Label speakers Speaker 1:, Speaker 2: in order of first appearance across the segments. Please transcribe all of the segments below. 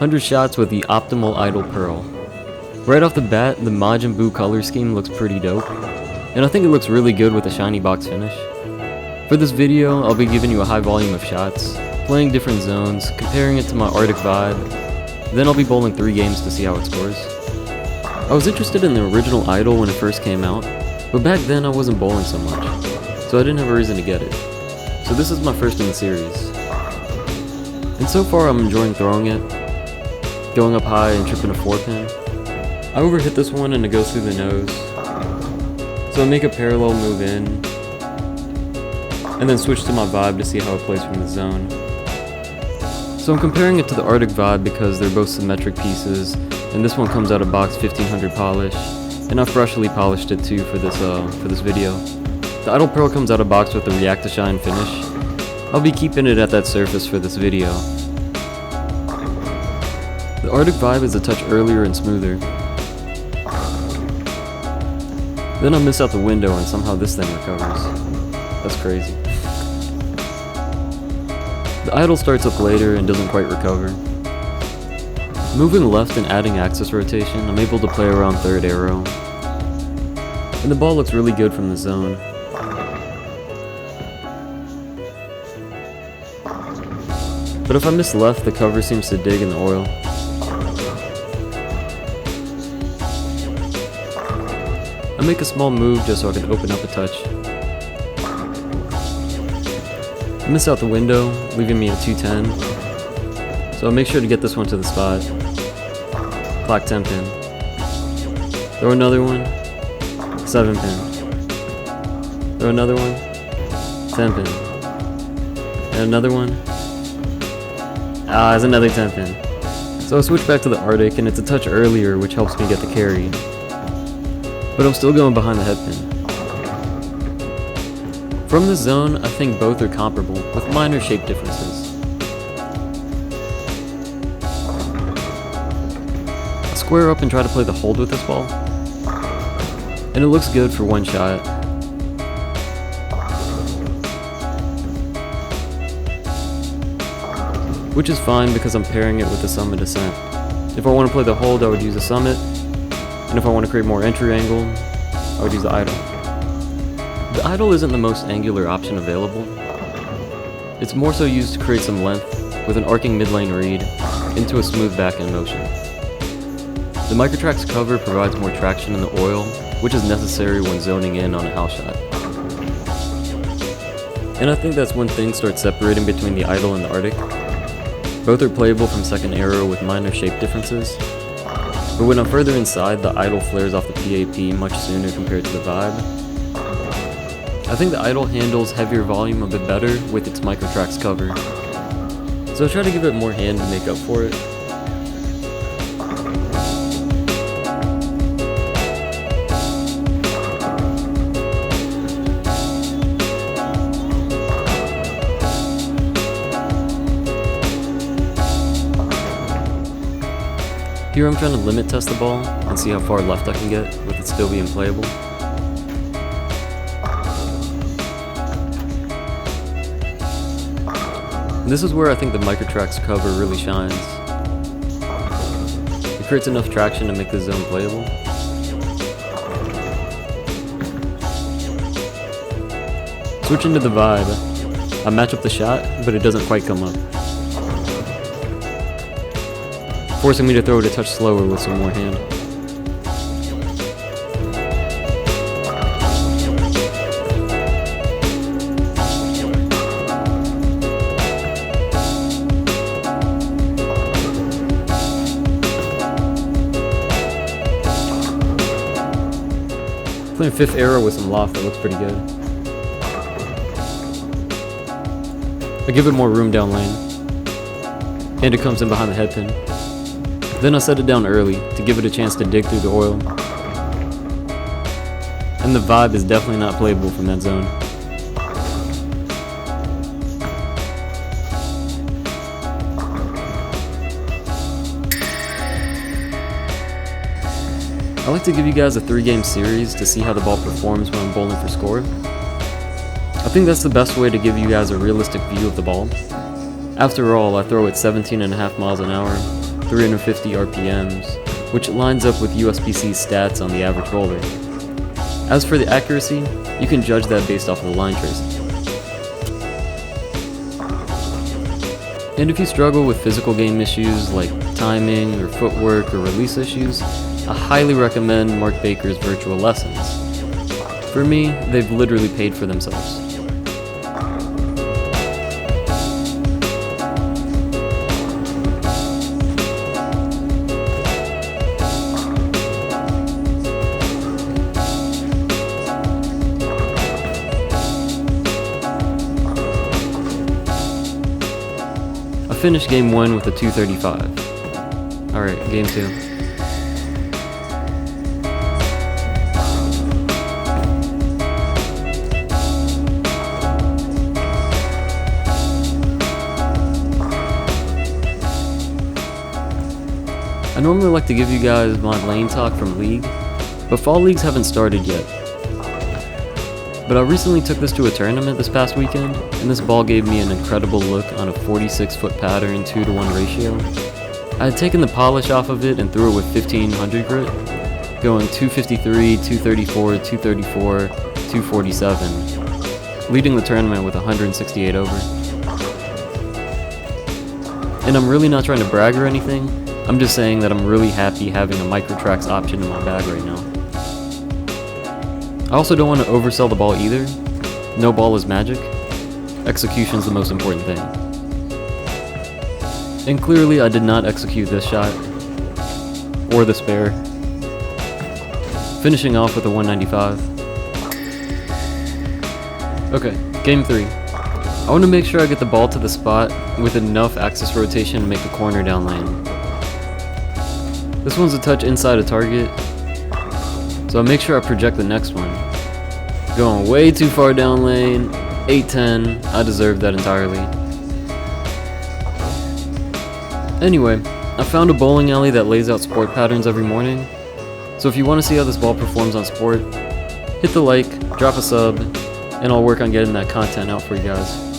Speaker 1: 100 shots with the optimal idle pearl. Right off the bat, the Majin Buu color scheme looks pretty dope, and I think it looks really good with a shiny box finish. For this video, I'll be giving you a high volume of shots, playing different zones, comparing it to my Arctic vibe, then I'll be bowling 3 games to see how it scores. I was interested in the original idol when it first came out, but back then I wasn't bowling so much, so I didn't have a reason to get it. So this is my first in the series. And so far I'm enjoying throwing it, going up high and tripping a 4-pin. I overhit this one and it goes through the nose, so I make a parallel move in, and then switch to my vibe to see how it plays from the zone. So I'm comparing it to the Arctic vibe because they're both symmetric pieces, and this one comes out of box 1500 polish, and I've freshly polished it too for this video. The idle pearl comes out of box with the react to shine finish. I'll be keeping it at that surface for this video. The Arctic vibe is a touch earlier and smoother. Then I miss out the window and somehow this thing recovers. That's crazy. The idle starts up later and doesn't quite recover. Moving left and adding axis rotation, I'm able to play around third arrow. And the ball looks really good from the zone. But if I miss left, the cover seems to dig in the oil. I make a small move just so I can open up a touch. I miss out the window, leaving me at 210. So I'll make sure to get this one to the spot. Clock 10 pin. Throw another one. 7 pin. Throw another one. 10 pin. And another one. It's another 10 pin. So I switch back to the Arctic and it's a touch earlier, which helps me get the carry. But I'm still going behind the head pin. From this zone, I think both are comparable, with minor shape differences. I square up and try to play the hold with this ball, and it looks good for one shot. Which is fine because I'm pairing it with the summit descent. If I want to play the hold, I would use the summit, and if I want to create more entry angle, I would use the idle. The idle isn't the most angular option available. It's more so used to create some length with an arcing mid-lane read into a smooth back-end motion. The Microtrax cover provides more traction in the oil, which is necessary when zoning in on a house shot. And I think that's when things start separating between the idle and the Arctic. Both are playable from second arrow with minor shape differences, but when I'm further inside, the idle flares off the PAP much sooner compared to the vibe. I think the idle handles heavier volume a bit better with its Microtrax cover, so I try to give it more hand to make up for it. Here I'm trying to limit test the ball and see how far left I can get with it still being playable. This is where I think the Microtrax cover really shines. It creates enough traction to make the zone playable. Switching to the vibe, I match up the shot, but it doesn't quite come up, forcing me to throw it a touch slower with some more hand. Playing 5th arrow with some loft, that looks pretty good. I give it more room down lane, and it comes in behind the head pin. Then I set it down early to give it a chance to dig through the oil. And the vibe is definitely not playable from that zone. I like to give you guys a 3-game series to see how the ball performs when I'm bowling for score. I think that's the best way to give you guys a realistic view of the ball. After all, I throw at 17.5 miles an hour, 350 RPMs, which lines up with USB-C stats on the average bowler. As for the accuracy, you can judge that based off of the line tracing. And if you struggle with physical game issues like timing or footwork or release issues, I highly recommend Mark Baker's virtual lessons. For me, they've literally paid for themselves. I finished game 1 with a 235. Alright, game 2. I normally like to give you guys my lane talk from League, but fall leagues haven't started yet. But I recently took this to a tournament this past weekend, and this ball gave me an incredible look on a 46-foot pattern 2-to-1 ratio. I had taken the polish off of it and threw it with 1500 grit, going 253, 234, 234, 247, leading the tournament with 168 over. And I'm really not trying to brag or anything, I'm just saying that I'm really happy having a microtracks option in my bag right now. I also don't want to oversell the ball either. No ball is magic. Execution's the most important thing. And clearly I did not execute this shot, or the spare, finishing off with a 195. Okay, game 3. I want to make sure I get the ball to the spot with enough axis rotation to make the corner down lane. This one's a touch inside a target, so I make sure I project the next one. Going way too far down lane, 810, I deserve that entirely. Anyway, I found a bowling alley that lays out sport patterns every morning, so if you want to see how this ball performs on sport, hit the like, drop a sub, and I'll work on getting that content out for you guys.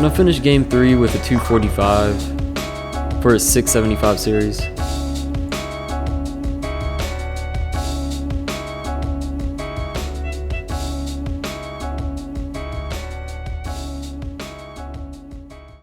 Speaker 1: And I finished game 3 with a 245 for a 675 series.